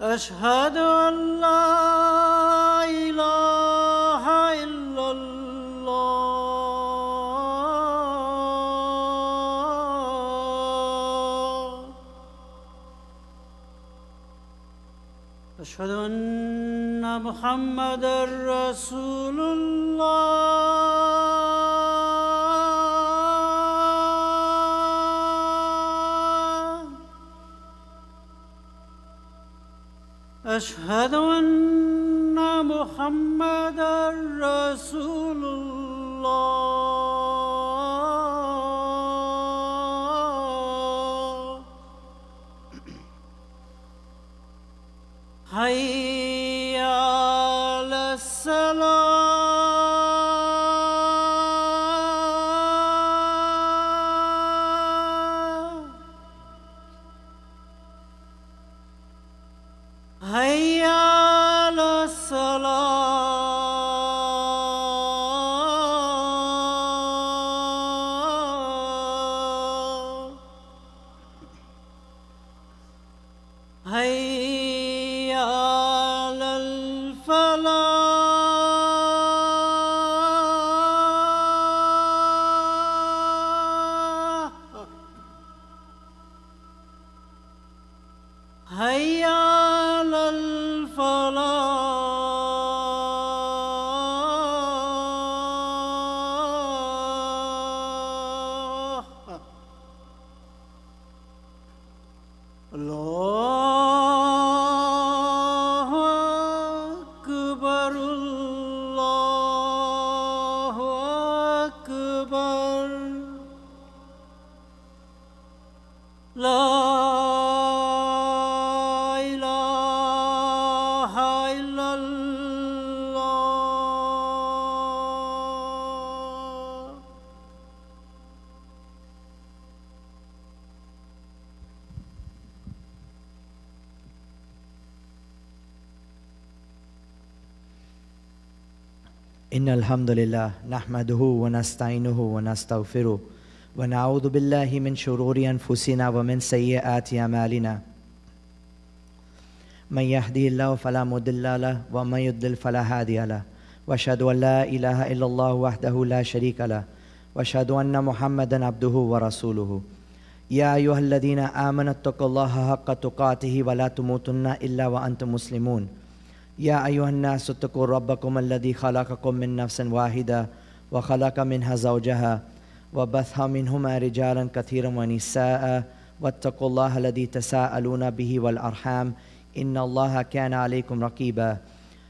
أشهد أن لا إله إلا الله أشهد أن محمدا رسول الله أشهد أن محمدا رسول الله حي على الصلاة حي على الصلاة حي على الفلاح حي على الفلاح الله أكبر الله أكبر لا إله إلا الله إن الحمد لله نحمده ونستعينه ونستغفره ونعوذ بالله من شرور أنفسنا ومن سيئات أعمالنا من يهدي الله فلا مضل له ومن يضلل فلا هادي له وأشهد أن لا إله إلا الله وحده لا شريك له وأشهد أن محمدا عبده ورسوله يا أيها الذين آمنوا اتقوا الله حق تقاته ولا تموتن إلا وأنتم مسلمون يا أيها الناس اتقوا ربكم الذي خلقكم من نفس واحدة وخلق منها زوجها وبث منهما رجالا كثيرا ونساء واتقوا الله الذي تساءلون به والأرحام إن الله كان عليكم رقيبا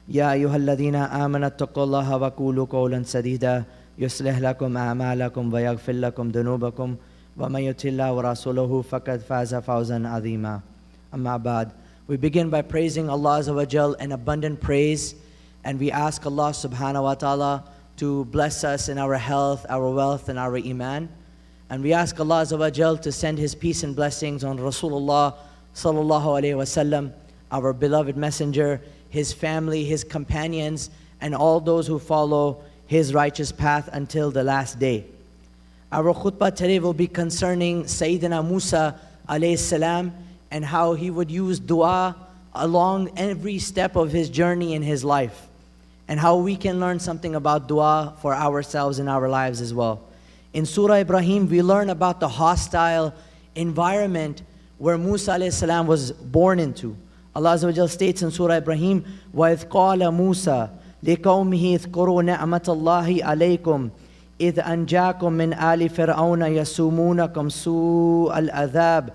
يا أيها الذين آمنوا اتقوا الله وقولوا قولا سديدا يصلح لكم أعمالكم ويغفر لكم ذنوبكم ومن يطع الله ورسوله فقد فاز فوزا عظيما أما بعد. We begin by praising Allah Azza wa Jal in abundant praise, and we ask Allah subhanahu wa ta'ala to bless us in our health, our wealth, and our iman. And we ask Allah Azza wa Jal to send His peace and blessings on Rasulullah sallallahu alayhi wa sallam, our beloved messenger, his family, his companions, and all those who follow his righteous path until the last day. Our khutbah today will be concerning Sayyidina Musa alayhi salam, and how he would use dua along every step of his journey in his life, and how we can learn something about dua for ourselves in our lives as well. In Surah Ibrahim, we learn about the hostile environment where Musa alayhi salam was born into. Allah Azza wa Jal states in Surah Ibrahim, وَإِذْ قَالَ مُوسَى لِقَوْمِهِ اذْكُرُوا نِعْمَةَ اللَّهِ عَلَيْكُمْ إِذْ أَنْجَاكُمْ مِنْ آلِ فِرْعَوْنَ يَسُومُونَكُمْ سُوءَ الْعَذَابِ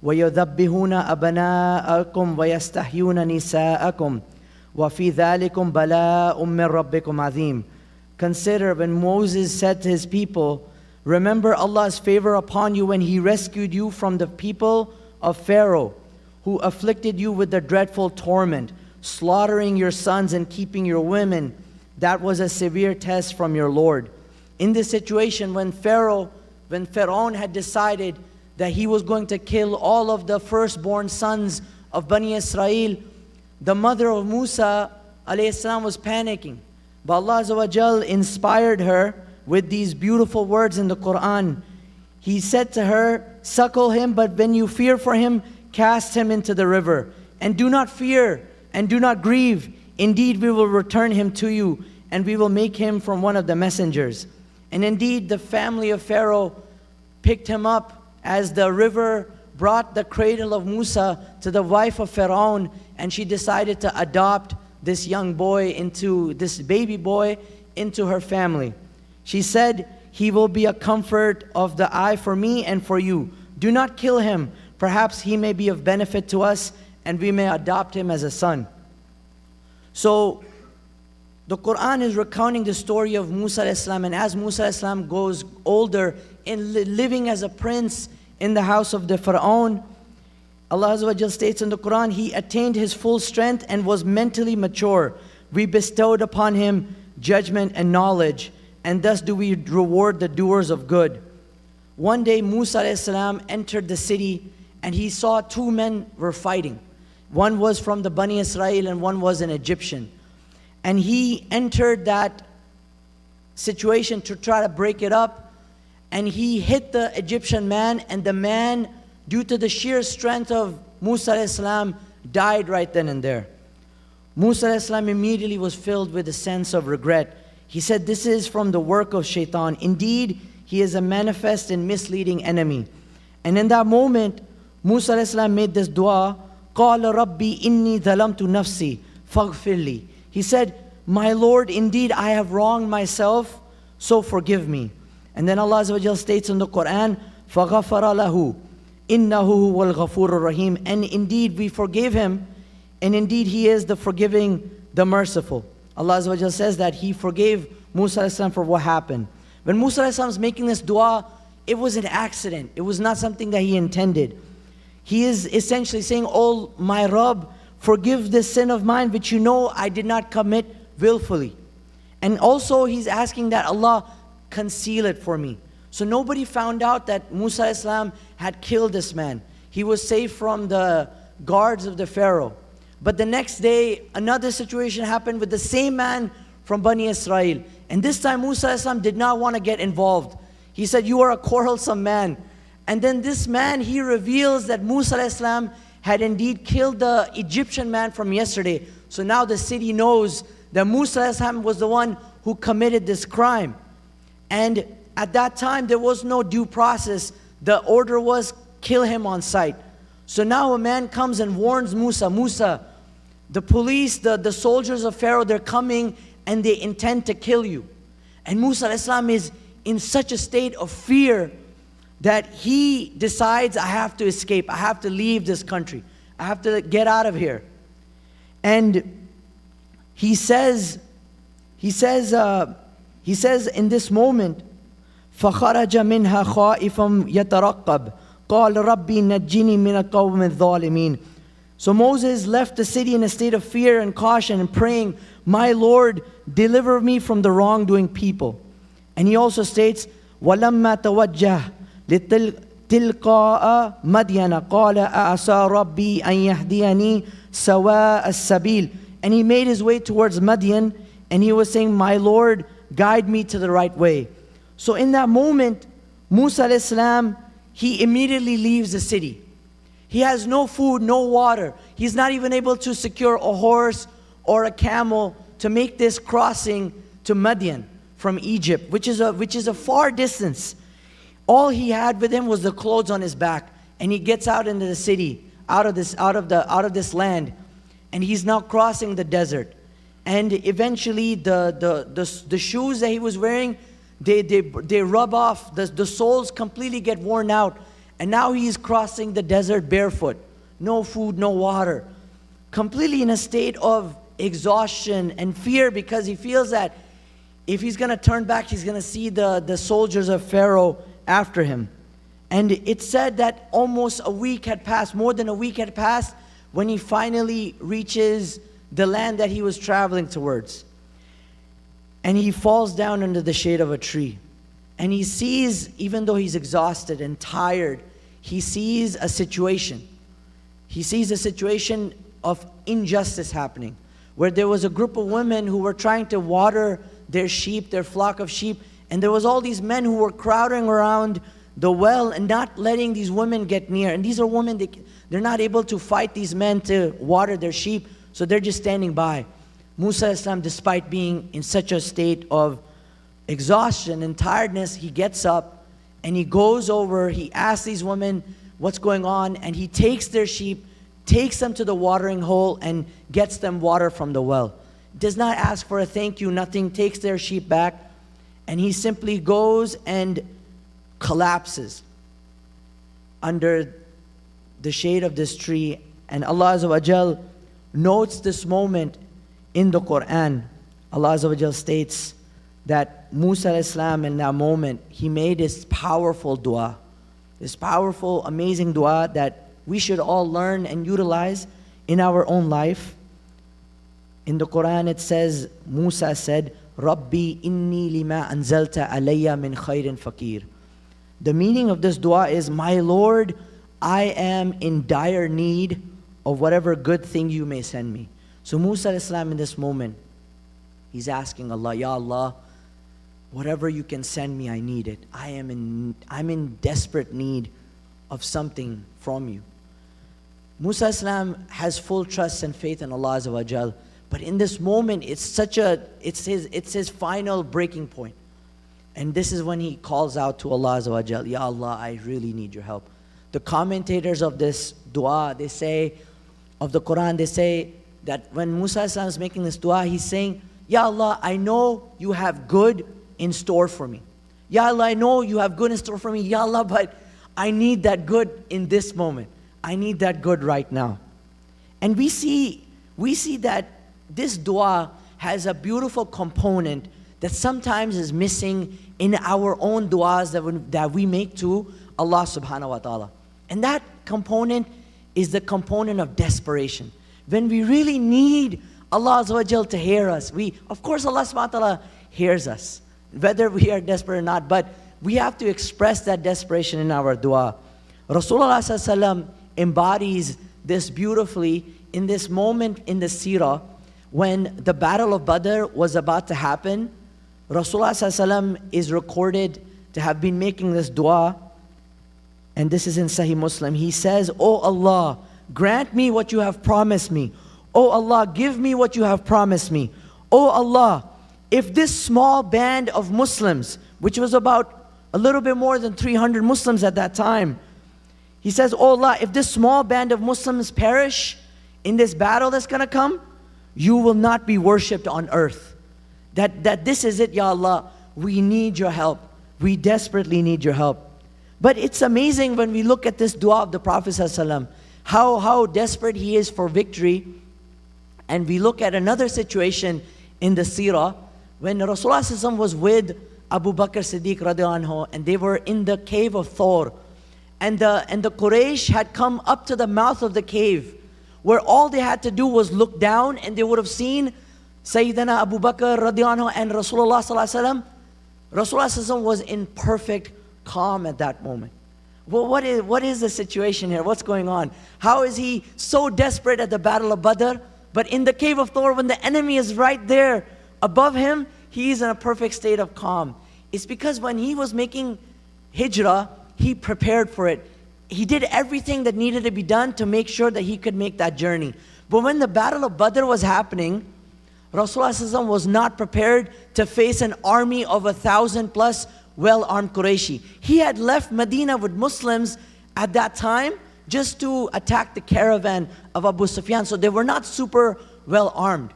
وَيُذَبِّحُونَ أَبْنَاءَكُمْ وَيَسْتَحْيُونَ نِسَاءَكُمْ وَفِي ذَلِكُمْ بَلَاءٌ مِّن رَبِّكُمْ عَظِيمٌ. Consider when Moses said to his people, remember Allah's favor upon you when He rescued you from the people of Pharaoh, who afflicted you with the dreadful torment, slaughtering your sons and keeping your women. That was a severe test from your Lord. In this situation, when Pharaoh had decided that he was going to kill all of the firstborn sons of Bani Israel, the mother of Musa alayhi salam was panicking. But Allah Azza wa Jal inspired her with these beautiful words in the Quran. He said to her, suckle him, but when you fear for him, cast him into the river. And do not fear and do not grieve. Indeed, we will return him to you, and we will make him from one of the messengers. And indeed, the family of Pharaoh picked him up as the river brought the cradle of Musa to the wife of Pharaoh, and she decided to adopt this young boy this baby boy into her family. She said, he will be a comfort of the eye for me and for you. Do not kill him. Perhaps he may be of benefit to us, and we may adopt him as a son. So the Quran is recounting the story of Musa a.s. and as Musa a.s. goes older in living as a prince in the house of the Pharaoh, Allah Azza wa Jal states in the Quran, he attained his full strength and was mentally mature. We bestowed upon him judgment and knowledge, and thus do we reward the doers of good. One day Musa a.s. entered the city, and he saw two men were fighting. One was from the Bani Israel and one was an Egyptian. And he entered that situation to try to break it up, and he hit the Egyptian man, and the man, due to the sheer strength of Musa a.s., died right then and there. Musa a.s. immediately was filled with a sense of regret. He said, this is from the work of shaitan. Indeed, he is a manifest and misleading enemy. And in that moment, Musa a.s. made this dua, قَالَ رَبِّي إِنِّي ظَلَمْتُ نَفْسِي فَاغْفِرْ لِي. He said, my Lord, indeed I have wronged myself, so forgive me. And then Allah Azza wa Jal states in the Quran, فَغَفَرَ لَهُ إِنَّهُ هُوَ الْغَفُورُ الرَّحِيمُ. And indeed we forgave him, and indeed he is the forgiving, the merciful. Allah Azza wa Jal says that he forgave Musa a.s. for what happened. When Musa a.s. was making this dua, it was an accident. It was not something that he intended. He is essentially saying, oh my Rabb, forgive this sin of mine which you know I did not commit willfully. And also he's asking that Allah conceal it for me. So nobody found out that Musa a.s. had killed this man. He was safe from the guards of the Pharaoh. But the next day, another situation happened with the same man from Bani Israel. And this time Musa a.s. did not want to get involved. He said, you are a quarrelsome man. And then this man, he reveals that Musa a.s. had indeed killed the Egyptian man from yesterday. So now the city knows that Musa a.s. was the one who committed this crime. And at that time, there was no due process. The order was, kill him on sight. So now a man comes and warns Musa, Musa, the police, the soldiers of Pharaoh, they're coming and they intend to kill you. And Musa a.s. is in such a state of fear that he decides, I have to escape. I have to leave this country. I have to get out of here. And he says in this moment, فَخَرَجَ مِنْهَا خَائِفًا يَتَرَقَّبْ قَالَ رَبِّي نَجِّنِي مِنَ الْقَوْمِ الظَّالِمِينَ. So Moses left the city in a state of fear and caution and praying, my Lord, deliver me from the wrongdoing people. And he also states, وَلَمَّا تَوَجَّهَ لِتِلْقَاءَ مَدْيَنَ قَالَ أَعْسَى رَبِّي أَنْ يَهْدِيَنِي سَوَاءَ السَّبِيلِ. And he made his way towards Madian, and he was saying, my Lord, guide me to the right way. So in that moment, Musa a.s., he immediately leaves the city. He has no food, no water. He's not even able to secure a horse or a camel to make this crossing to Madian from Egypt, which is a far distance. All he had with him was the clothes on his back, and he gets out into the city, out of this land, and he's now crossing the desert. And eventually, the shoes that he was wearing, they rub off. The soles completely get worn out, and now he's crossing the desert barefoot, no food, no water, completely in a state of exhaustion and fear, because he feels that if he's going to turn back, he's going to see the soldiers of Pharaoh after him. And it said that almost a week had passed, more than a week had passed, when he finally reaches the land that he was traveling towards. And he falls down under the shade of a tree. And he sees, even though he's exhausted and tired, he sees a situation. He sees a situation of injustice happening, where there was a group of women who were trying to water their sheep, their flock of sheep, and there was all these men who were crowding around the well and not letting these women get near. And these are women, They're not able to fight these men to water their sheep, so they're just standing by. Musa Islam, despite being in such a state of exhaustion and tiredness, he gets up and he goes over, he asks these women what's going on, and he takes their sheep, takes them to the watering hole and gets them water from the well. Does not ask for a thank you, nothing, takes their sheep back, and he simply goes and collapses under the shade of this tree. And Allah Azza wa Jal notes this moment in the Quran. Allah Azza wa Jal states that Musa Islam, in that moment, he made this powerful dua, this powerful, amazing dua that we should all learn and utilize in our own life. In the Quran it says, Musa said, Rabbi inni lima anzalta alayya min khairin fakir. The meaning of this dua is, my Lord, I am in dire need of whatever good thing you may send me. So Musa Islam in this moment, he's asking Allah, Ya Allah, whatever you can send me, I need it. I'm in desperate need of something from you. Musa Islam has full trust and faith in Allah Azza wa Jal, but in this moment, it's his final breaking point. And this is when he calls out to Allah Azza wa Jal, Ya Allah, I really need your help. The commentators of this dua, they say, of the Quran, they say that when Musa Islam is making this dua, he's saying, Ya Allah, I know you have good in store for me. Ya Allah, I know you have good in store for me. Ya Allah, but I need that good in this moment. I need that good right now. And we see that this dua has a beautiful component that sometimes is missing in our own duas that we make to Allah subhanahu wa ta'ala. And that component is the component of desperation. When we really need Allah Azza wa Jal to hear us, of course Allah subhanahu wa ta'ala hears us, whether we are desperate or not, but we have to express that desperation in our dua. Rasulullah sallallahu alaihi wasallam embodies this beautifully in this moment in the seerah when the battle of Badr was about to happen. Rasulullah sallallahu alaihi wasallam is recorded to have been making this dua, and this is in Sahih Muslim. He says, "O Allah, grant me what you have promised me. O Allah, give me what you have promised me. O Allah, if this small band of Muslims," which was about a little bit more than 300 Muslims at that time, he says, "Oh Allah, if this small band of Muslims perish in this battle that's going to come, you will not be worshipped on earth. That this is it, Ya Allah. We need your help. We desperately need your help." But it's amazing when we look at this dua of the Prophet ﷺ, how desperate he is for victory. And we look at another situation in the seerah when Rasulullah ﷺ was with Abu Bakr Siddiq radiallahu anhu, and they were in the cave of Thor. And the Quraysh had come up to the mouth of the cave, where all they had to do was look down and they would have seen Sayyidina Abu Bakr radiallahu anhu and Rasulullah sallallahu alaihi wasallam. Rasulullah sallallahu alaihi wasallam was in perfect calm at that moment. Well, what is the situation here? What's going on? How is he so desperate at the battle of Badr, but in the cave of Thor, when the enemy is right there above him, he's in a perfect state of calm? It's because when he was making hijrah, he prepared for it. He did everything that needed to be done to make sure that he could make that journey. But when the battle of Badr was happening, Rasulullah ﷺ was not prepared to face an army of 1,000 plus well-armed Qurayshi. He had left Medina with Muslims at that time just to attack the caravan of Abu Sufyan. So they were not super well-armed,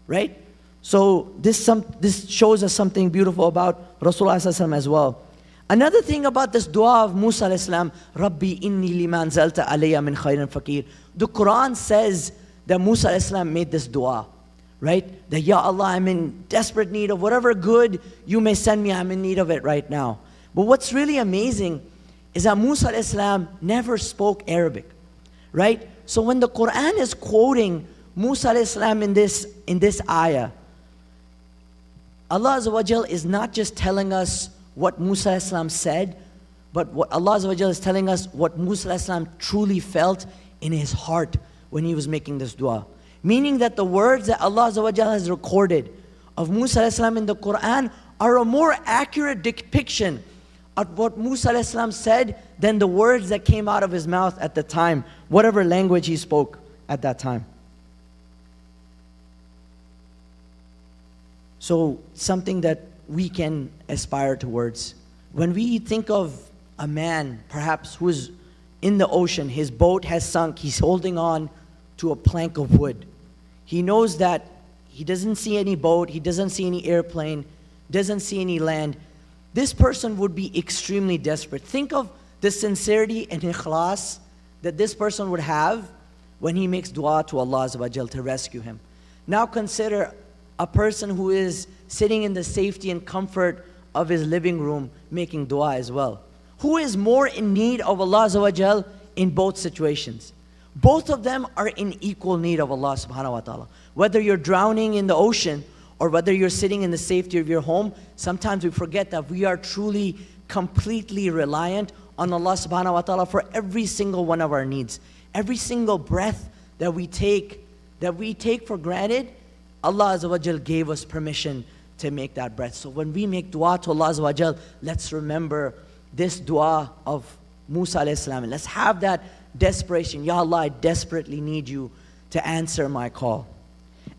right? So this shows us something beautiful about Rasulullah ﷺ as well. Another thing about this dua of Musa alayhi salam, Rabbi inni liman zalta alayya min khairin fakir. The Quran says that Musa alayhi salam made this dua, right? That, Ya Allah, I'm in desperate need of whatever good you may send me, I'm in need of it right now. But what's really amazing is that Musa alayhi salam never spoke Arabic, right? So when the Quran is quoting Musa alayhi salam in this ayah, Allah Azza wa Jal is not just telling us what Musa alayhi salam said, but what Allah Azza wa Jal is telling us what Musa alayhi salam truly felt in his heart when he was making this dua. Meaning that the words that Allah Azza wa Jal has recorded of Musa alayhi salam in the Quran are a more accurate depiction of what Musa alayhi salam said than the words that came out of his mouth at the time, whatever language he spoke at that time. So something that we can aspire towards. When we think of a man, perhaps, who's in the ocean, his boat has sunk, he's holding on to a plank of wood. He knows that he doesn't see any boat, he doesn't see any airplane, doesn't see any land. This person would be extremely desperate. Think of the sincerity and ikhlas that this person would have when he makes dua to Allah Azza wa Jal to rescue him. Now consider a person who is sitting in the safety and comfort of his living room making dua as well. Who is more in need of Allah Azza wa Jal in both situations? Both of them are in equal need of Allah subhanahu wa ta'ala. Whether you're drowning in the ocean or whether you're sitting in the safety of your home, sometimes we forget that we are truly, completely reliant on Allah subhanahu wa ta'ala for every single one of our needs. Every single breath that we take for granted, Allah Azza wa Jal gave us permission to make that breath. So when we make dua to Allah Azza wa Jal, let's remember this dua of Musa alayhi salam. Let's have that desperation. Ya Allah, I desperately need you to answer my call.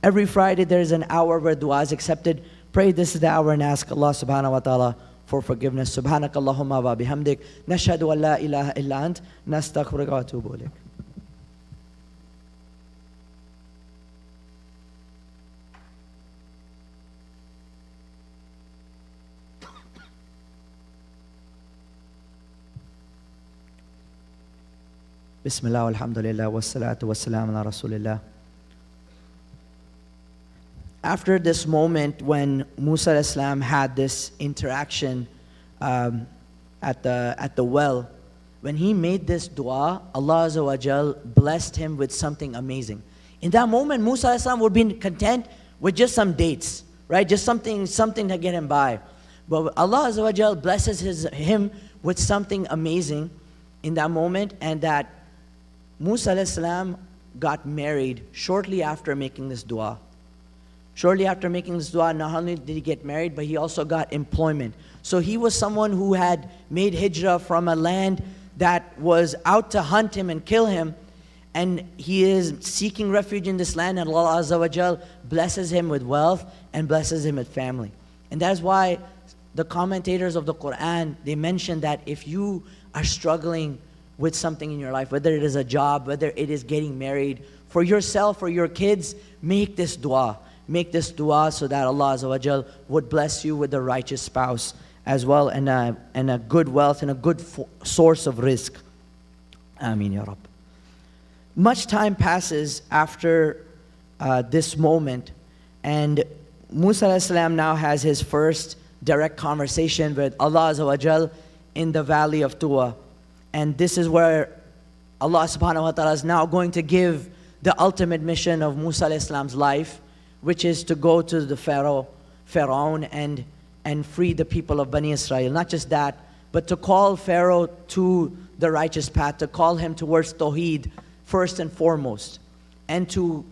Every Friday there is an hour where dua is accepted. Pray this is the hour and ask Allah subhanahu wa ta'ala for forgiveness. Subhanakallahumma wa bihamdik. Nashhadu an la ilaha illa ant. Nastaghfiruka wa atubu ilayk. Bismillah, alhamdulillah, wassalatu wassalamu ala rasulillah. After this moment when Musa alayhi salam had this interaction at the well, when he made this dua, Allah Azza wa Jal blessed him with something amazing. In that moment, Musa alayhi salam would be content with just some dates, right? Just something to get him by. But Allah Azza wa Jal blesses him with something amazing in that moment, and that Musa alayhi salam got married shortly after making this dua. Shortly after making this dua, not only did he get married, but he also got employment. So he was someone who had made hijrah from a land that was out to hunt him and kill him, and he is seeking refuge in this land, and Allah Azza wa Jal blesses him with wealth and blesses him with family. And that's why the commentators of the Quran, they mention that if you are struggling with something in your life, whether it is a job, whether it is getting married, for yourself or your kids, make this dua. Make this dua so that Allah Azza wa Jal would bless you with a righteous spouse as well, and a good wealth and a good source of rizq. Ameen ya Rabb. Much time passes after this moment, and Musa alayhi salam now has his first direct conversation with Allah Azza wa Jal in the valley of Tuwa. And this is where Allah subhanahu wa ta'ala is now going to give the ultimate mission of Musa alayhi salam's life, which is to go to the Pharaoh and free the people of Bani Israel. Not just that, but to call Pharaoh to the righteous path, to call him towards Tawheed first and foremost, and to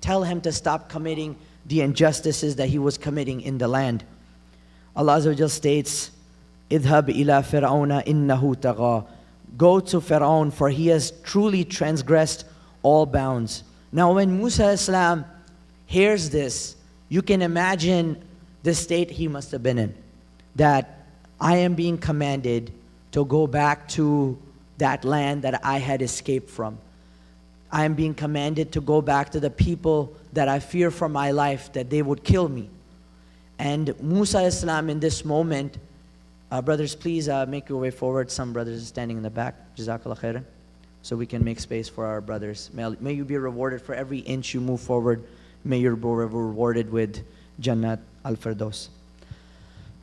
tell him to stop committing the injustices that he was committing in the land. Allah Azza wa Jal states, "Idhab ila Fir'auna innahu tagha." Go to Pharaoh, for he has truly transgressed all bounds. Now when Musa alayhi salam hears this, you can imagine the state he must have been in. That I am being commanded to go back to that land that I had escaped from. I am being commanded to go back to the people that I fear for my life, that they would kill me. And Musa alayhi salam in this moment, brothers, please make your way forward. Some brothers are standing in the back. Jazakallah khairan. So we can make space for our brothers. May you be rewarded for every inch you move forward. May you be rewarded with Jannat al-Firdaus.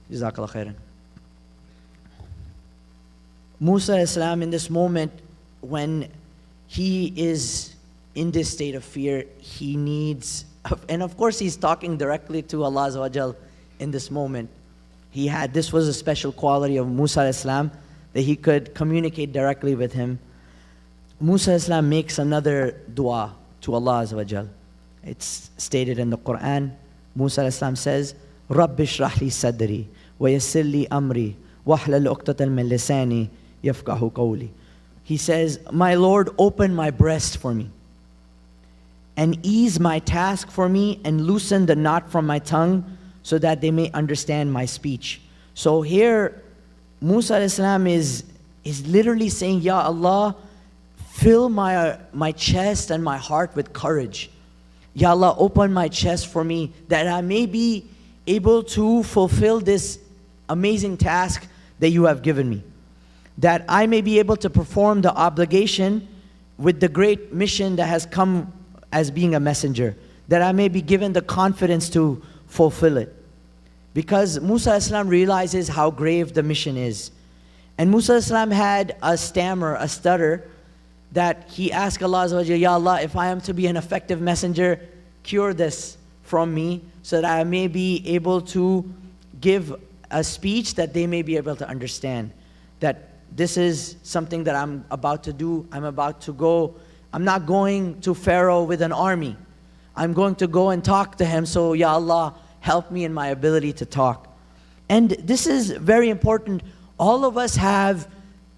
Jazakallah khairan. Musa alayhi salam in this moment, when he is in this state of fear, he needs, and of course he's talking directly to Allah Azza wa Jal in this moment. This was a special quality of Musa alayhi salam, that he could communicate directly with him. Musa alayhi salam makes another dua to Allah Azza wa Jal. It's stated in the Quran. Musa alayhi salam says, "Rabbi shrah li sadri wa yassir li amri wahlul uqdatan min lisani يفقهوا قولي. He says, my Lord, open my breast for me, and ease my task for me, and loosen the knot from my tongue, so that they may understand my speech. So here, Musa alayhi salam is literally saying, Ya Allah, fill my chest and my heart with courage. Ya Allah, open my chest for me, that I may be able to fulfill this amazing task that you have given me. That I may be able to perform the obligation with the great mission that has come as being a messenger. That I may be given the confidence to fulfill it. Because Musa alayhi salam realizes how grave the mission is. And Musa alayhi salam had a stammer, a stutter, that he asked Allah Azza wa Jalla, Ya Allah, if I am to be an effective messenger, cure this from me, so that I may be able to give a speech that they may be able to understand. That this is something that I'm about to do. I'm about to go. I'm not going to Pharaoh with an army. I'm going to go and talk to him. So, Ya Allah, help me in my ability to talk. And this is very important. All of us have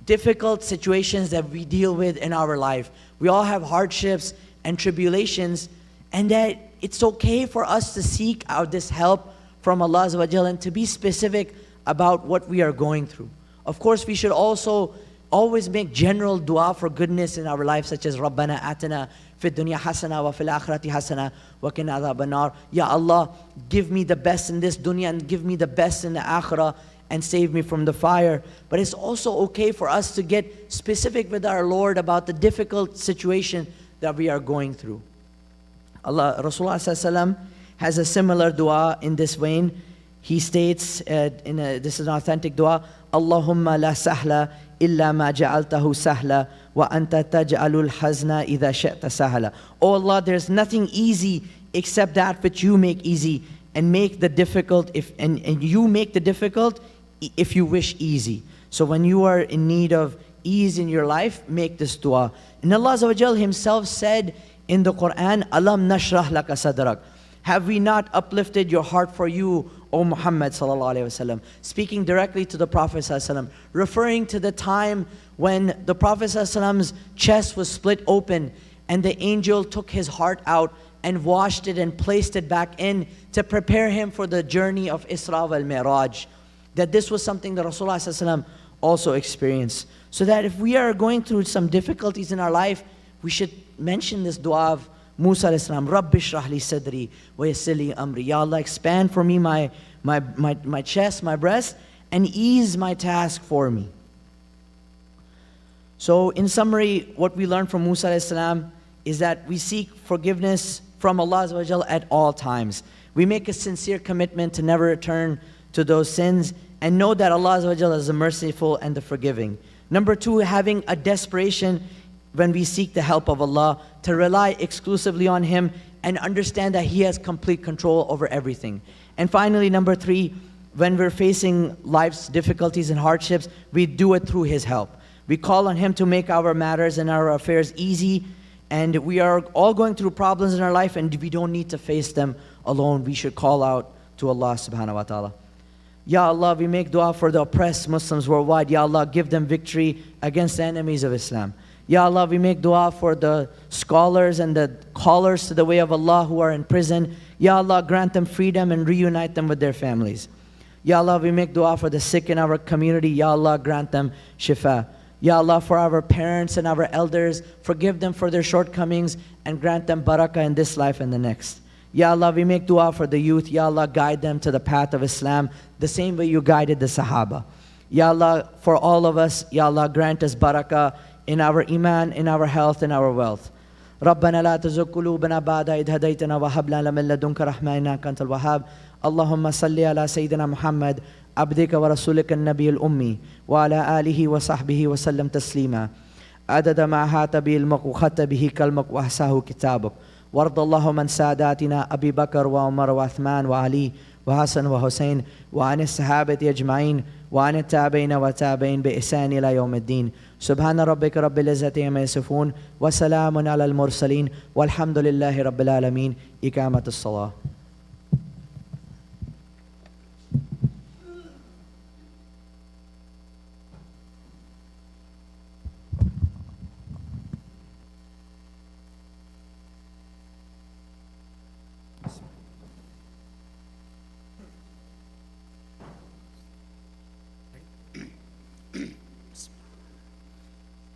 difficult situations that we deal with in our life. We all have hardships and tribulations, and that it's okay for us to seek out this help from Allah Azza wa Jalla and to be specific about what we are going through. Of course, we should also always make general dua for goodness in our life, such as Rabbana atina fid dunya hasana wa fil akhirati hasana wa qina adhaban nar. Ya Allah, give me the best in this dunya and give me the best in the akhirah, and save me from the fire. But it's also okay for us to get specific with our Lord about the difficult situation that we are going through. Rasulullah sallallahu alaihi wasallam has a similar dua in this vein. He states, this is an authentic dua, Allahumma la sahla illa ma ja'altahu sahla wa anta taj'alul hazna idha shi'ta sahla. Oh Allah, there's nothing easy except that which you make easy, and make the difficult and you make the difficult if you wish easy. So when you are in need of ease in your life, make this dua. And Allah Azza wa Jal Himself said in the Quran, Alam nashrah laka sadrak. Have we not uplifted your heart for you, O Muhammad sallallahu alaihi wasallam? Speaking directly to the Prophet sallallahu alaihi wasallam, referring to the time when the Prophet sallallahu alaihi wasallam's chest was split open, and the angel took his heart out and washed it and placed it back in to prepare him for the journey of Isra wal Mi'raj. That this was something that Rasulullah sallallahu alaihi wasallam also experienced. So that if we are going through some difficulties in our life, we should mention this dua of Musa alayhi salam, Rabbi shrah li sadri wa yassir li amri. Ya Allah, expand for me my chest, my breast, and ease my task for me. So in summary, what we learn from Musa alayhi salam is that we seek forgiveness from Allah Azza wa Jalla at all times. We make a sincere commitment to never return to those sins, and know that Allah Azza wa Jalla is the merciful and the forgiving. Number two, having a desperation when we seek the help of Allah, to rely exclusively on Him and understand that He has complete control over everything. And finally, number three, when we're facing life's difficulties and hardships, we do it through His help. We call on Him to make our matters and our affairs easy, and we are all going through problems in our life, and we don't need to face them alone. We should call out to Allah subhanahu wa ta'ala. Ya Allah, we make dua for the oppressed Muslims worldwide. Ya Allah, give them victory against the enemies of Islam. Ya Allah, we make dua for the scholars and the callers to the way of Allah who are in prison. Ya Allah, grant them freedom and reunite them with their families. Ya Allah, we make dua for the sick in our community. Ya Allah, grant them shifa. Ya Allah, for our parents and our elders, forgive them for their shortcomings and grant them barakah in this life and the next. Ya Allah, we make dua for the youth. Ya Allah, guide them to the path of Islam, the same way you guided the Sahaba. Ya Allah, for all of us, Ya Allah, grant us barakah in our iman, in our health, in our wealth. ربنا لا تزغ قلوبنا بعد إذ هديتنا وهب لنا من لدنك رحمة إنك أنت الوهاب. اللهم صل على سيدنا محمد عبدك ورسولك النبي الأمي وعلى آله وصحبه وسلم تسليما عدد ما أحاط به علمك وخط به كلمك وأحصاه كتابك. وارض اللهم عن ساداتنا أبي بكر وعمر وعثمان وعلي وحسن وحسين وعن الصحابة أجمعين وعن التابعين وتابعين بإحسان إلى يوم الدين. سبحان ربك رب العزة عما يصفون وسلام على المرسلين والحمد لله رب العالمين. إقامة الصلاة.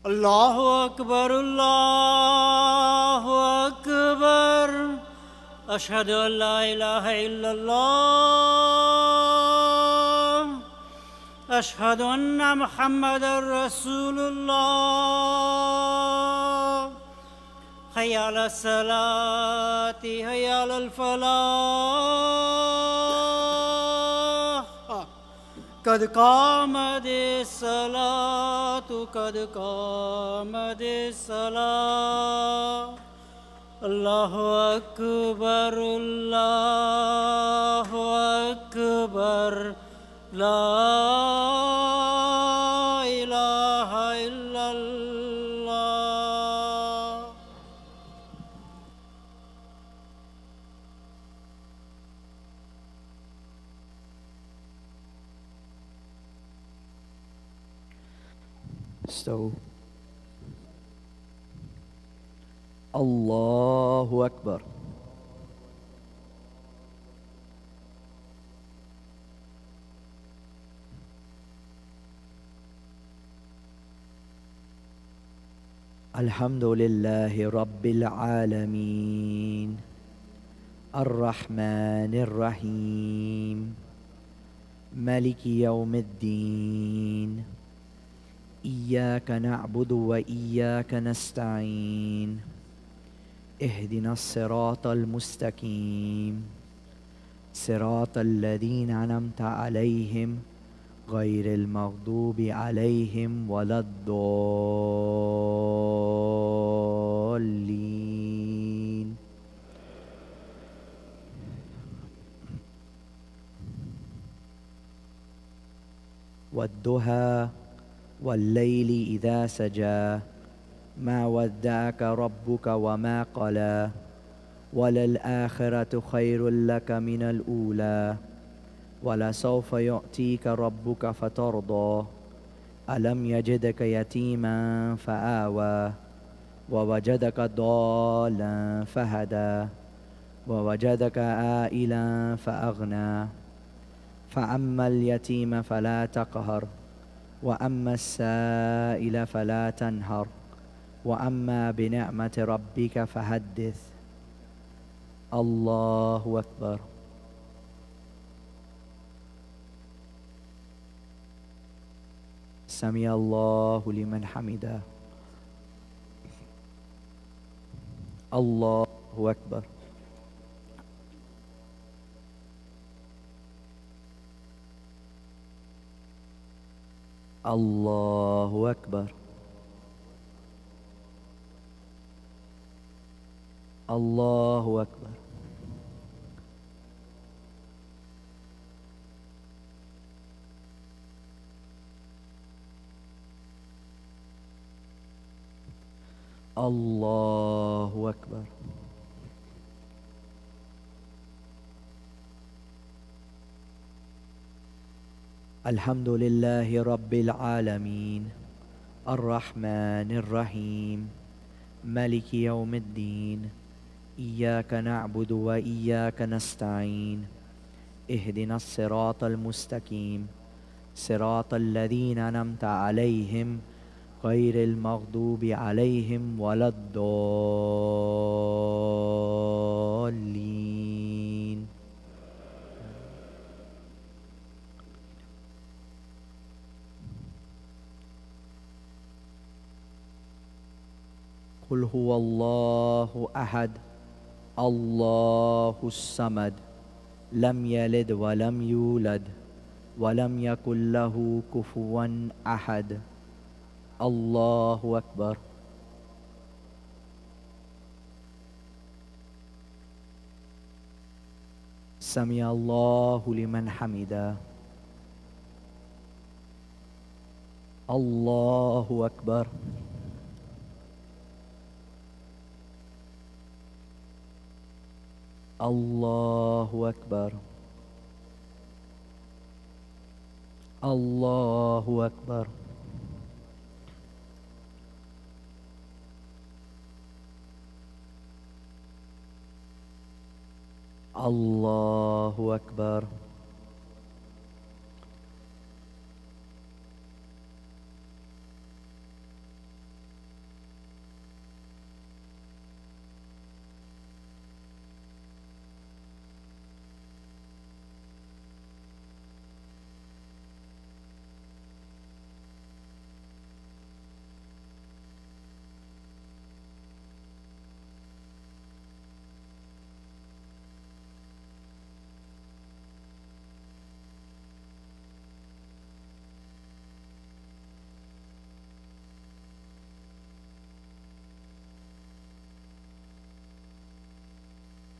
الله أكبر الله أكبر. أشهد أن لا إله إلا الله. أشهد أن محمدا رسول الله. حي على الصلاة حي على الفلاح. قد قامت الصلاة قد قامت الصلاة. الله أكبر الله أكبر. لا إله إلا الله. استووا. الله أكبر. الحمد لله رب العالمين الرحمن الرحيم مالك يوم الدين. إياك نعبد وإياك نستعين. اهدنا الصراط المستقيم صراط الذين أنعمت عليهم غير المغضوب عليهم ولا الضالين. والضحى والليل إذا سجى ما ودعك ربك وما قلى وللآخرة خير لك من الأولى ولسوف يعطيك ربك فترضى. ألم يجدك يتيما فآوى ووجدك ضالا فهدى ووجدك عائلا فأغنى. فأما اليتيم فلا تقهر وأما السائل فلا تنهر وأما بنعمة ربك فحدث. الله أكبر. سمع الله لمن حمده. الله أكبر. الله أكبر. الله أكبر. الله أكبر. الحمد لله رب العالمين الرحمن الرحيم مالك يوم الدين. إياك نعبد وإياك نستعين. اهدنا الصراط المستقيم صراط الذين أنعمت عليهم غير المغضوب عليهم ولا الضالين. قل هو الله أحد الله الصمد لم يلد ولم يولد ولم يكن له كفوا أحد. الله أكبر. سمع الله لمن حمده. الله أكبر. الله أكبر. الله أكبر. الله أكبر.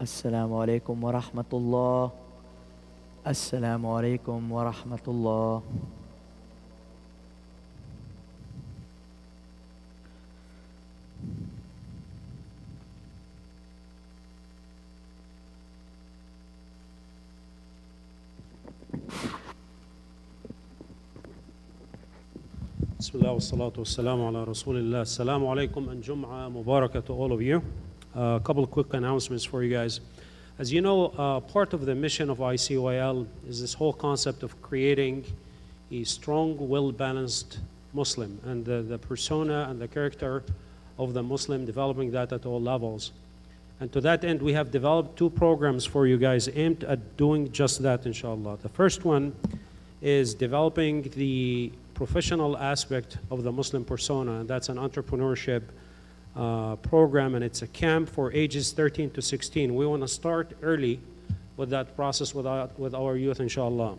السلام عليكم ورحمة الله. السلام عليكم ورحمة الله. Bismillah wa salatu wa salamu ala Rasulillah. Assalamu alaikum and Jummah Mubarakah to all of you. A couple of quick announcements for you guys. As you know, part of the mission of ICYL is this whole concept of creating a strong, well-balanced Muslim and the persona and the character of the Muslim, developing that at all levels. And to that end, we have developed two programs for you guys aimed at doing just that, inshallah. The first one is developing the professional aspect of the Muslim persona, and that's an entrepreneurship program, and it's a camp for ages 13 to 16. We want to start early with that process with our youth, inshallah.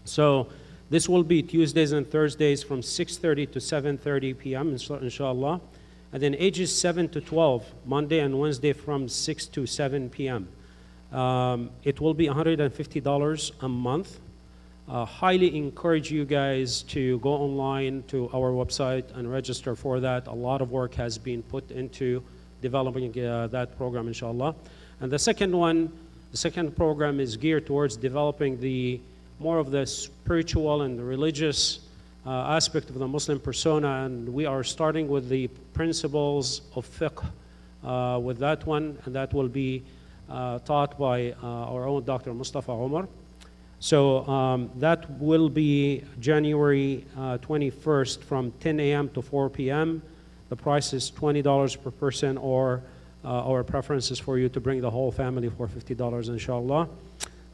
So this will be Tuesdays and Thursdays from 6:30 to 7:30 p.m. inshallah, and then ages 7 to 12, Monday and Wednesday from 6 to 7 p.m. It will be $150 a month. Highly encourage you guys to go online to our website and register for that. A lot of work has been put into developing that program, inshallah. And the second program is geared towards developing more of the spiritual and the religious aspect of the Muslim persona, and we are starting with the principles of fiqh with that one, and that will be taught by our own Dr. Mustafa Omar. So that will be January 21st from 10 a.m. to 4 p.m. The price is $20 per person, or our preference is for you to bring the whole family for $50, inshallah.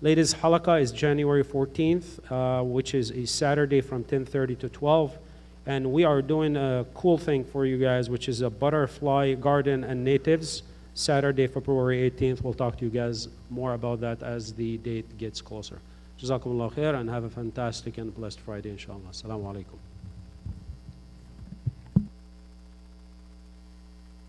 Ladies Halaqah is January 14th, which is a Saturday from 10:30 to 12. And we are doing a cool thing for you guys, which is a butterfly garden and natives, Saturday, February 18th. We'll talk to you guys more about that as the date gets closer. Jazakumullah khair, and have a fantastic and blessed Friday, inshallah. Assalamu alaikum.